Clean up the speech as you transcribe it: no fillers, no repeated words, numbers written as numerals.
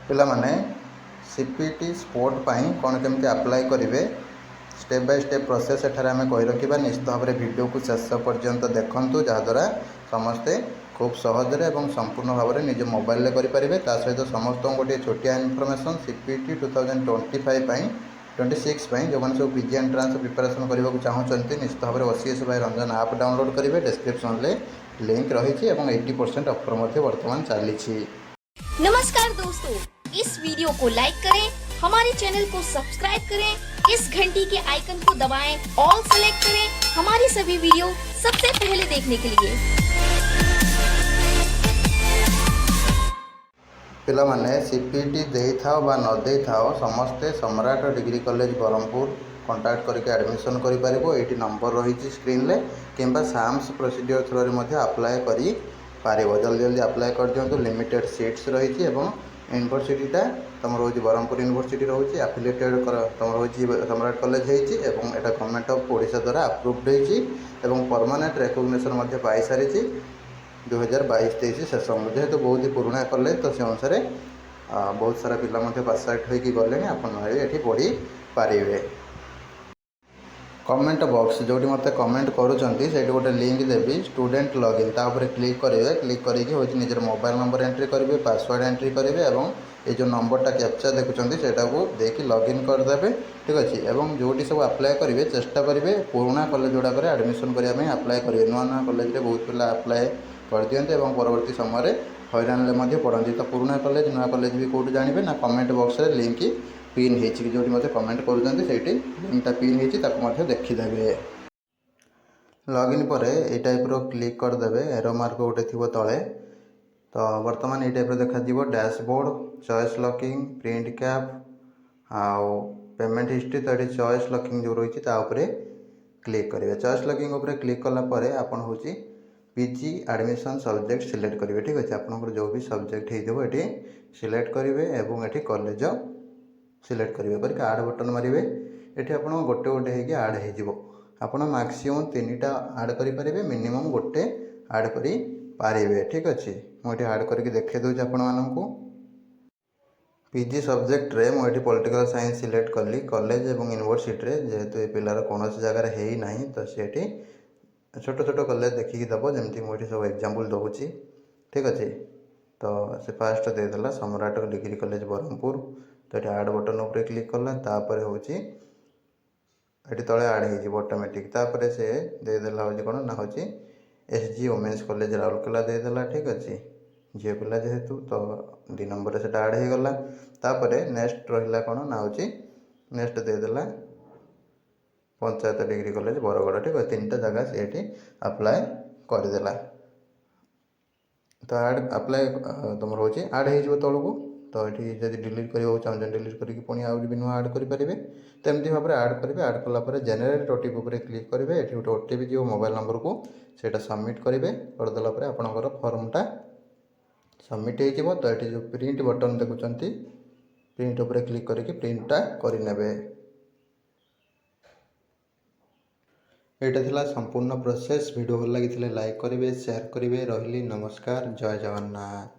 ପିଲାମାନେ CPT sport पाई कौन केमती अप्लाई करेंगे स्टेप बाय स्टेप प्रोसेस एठार आम कही रखा निश्चित भाव में वीडियो को शेष पर्यंत देखूँ जहाद्वारा समस्ते खूब सहजरे और संपूर्ण भाव में निज मोबाइल करेंगे सहित समस्त गोटे छोटिया इनफर्मेशन सीपीटी 2025 26 जो मैंने सब पीजी एंट्रांस प्रिपरेशन करने को चाहते निश्चित भाव में OCS बाय रंजन आप डाउनलोड करेंगे डिस्क्रिप्शन में लिंक रही 80% ऑफर वर्तमान चली। नमस्कार दोस्तों, इस वीडियो को लाइक करें, हमारे चैनल को सब्सक्राइब करें, इस घंटी के आइकन को दबाएं, ऑल सेलेक्ट करें हमारी सभी वीडियो सबसे पहले देखने के लिए। पिला माने सीपीटी दे थाओ बा न दे थाओ समस्ते सम्राट डिग्री कॉलेज ब्रह्मपुर कांटेक्ट करके एडमिशन करि परिबो। एटी नंबर रही स्क्रीन ले किंबा साम्स प्रोसीजर थ्रू रे मध्ये अप्लाई करि पारिबो। जल्दी जल्दी अप्लाई कर दियंतु। लिमिटेड सीट्स रही एवं यूनिवर्सिटीटा तुम रोज ब्रह्मपुर यूनिवर्सिटी रोचे एफिलिएटेड तुम रोचे सम्राट कॉलेज होती एवं एटा गवर्नमेंट ऑफ ओडिशा द्वारा अप्रूव्ड होती एवं परमानेंट रिकॉग्निशन पाई सारी 2022-23 सेशन जेहेतु बहुत ही पुराना कॉलेज तो से अनुसार बहुत सारा पिला पास आउट होगी गले ये पढ़ी पारे। कमेंट बॉक्स जो मत कमेंट करुँचे गोटे लिंक देवी स्टूडेंट लॉगिन तापर क्लिक करेंगे। क्लिक करके निजर मोबाइल नंबर एंट्री करेंगे, पासवर्ड एंट्री करेंगे और ये जो नंबरटा कैप्चा देखुं से देखिए लॉगिन करदे। ठीक अच्छे एवं जो सब अप्लाई करेंगे चेष्टा करेंगे पुराना कॉलेज गुड़ाक एडमिशन करने अप्लाई करेंगे। नुआ नुआ कॉलेज में बहुत पिला अप्लाई कर दिखते परवर्ती समय हईराण पढ़ती। तो पुराना कॉलेज नुआ कॉलेज भी कौट जानवे ना कमेंट बॉक्स में लिंक पिन हो जो मत कमेंट करुँचे लिंकटा पिन हो देखीदे। लॉगिन पर ये टाइप क्लिक करदे एरो मार्क गोटे थी तले। तो वर्तमान ये टाइप देखा dashboard choice locking print cap आउ पेमेंट हिस्ट्री। तो ये चॉइस लॉकिंग जो रही क्लिक करेंगे। चॉइस लॉकिंग उपर क्लिक कलापर आपन हूँ पीजी एडमिशन सब्जेक्ट सिलेक्ट करेंगे। ठीक अच्छे आपंकर जो भी सब्जेक्ट होती सिलेक्ट करेंगे और ये कॉलेज सिलेक्ट करेंगे करके आड बटन मारे। ये आप गोटे गोटे हो आड हो आप मैक्सिमम 3टा आड करेंगे मिनिमम गोटे आड करेंगे। ठीक अच्छे मुझे आड करके देखे दूँ आपण मानू पीजी सब्जेक्ट रे मुझे पॉलिटिकल साइंस सिलेक्ट कली कॉलेज और यूनिवर्सिटी जेहेतु ये पिलार कौन जगार है ना तो सी छोट छोट कॉलेज देखिकी दब जमी मुझे सब एग्जांपल दूसरी। ठीक अच्छे तो से फास्ट देदेला सम्राट डिग्री कॉलेज ब्रह्मपुर। तो ये आड बटन उपर क्लिक कला तापर हूँ ये तले आड हो ऑटोमेटिक तापर से देदेला हूँ कौन ना हूँ एसजी वोमेन्स कॉलेज राउरकेला देदेला। ठीक अच्छे झील पिला जेहेतु तो 2 नंबर से आड हो गला। तापर नेक्स्ट रहा कौन ना हूँ नेक्स्ट देदेला पंचायत डिग्री कॉलेज बरगढ़। ठीक है 3टा जगह से अप्लाई करदेला। तो आड अप्लाई तुम रोचे आड हो तौक। तो ये जब डिलीट करने चाहते डिलीट करके पुणी आउ भी नुआ आड करेंगे। तो एमती भाव में आड करेंगे। आड कलापर जेनेरेट ओटीपी उपर क्लिक करेंगे। ये गोटे ओटीपी जो मोबाइल नंबर को सेटा सबमिट करेंगे। करदेला आपंकर फॉर्मटा सबमिट हो। तो ये जो प्रिंट बटन देखुं प्रिंट उपर क्लिक करके प्रिंटटा करने। यहाँ थिला संपूर्ण प्रोसेस। वीडियो भल लगी लाइक करेंगे, शेयर करेंगे। रही नमस्कार, जय जगन्नाथ।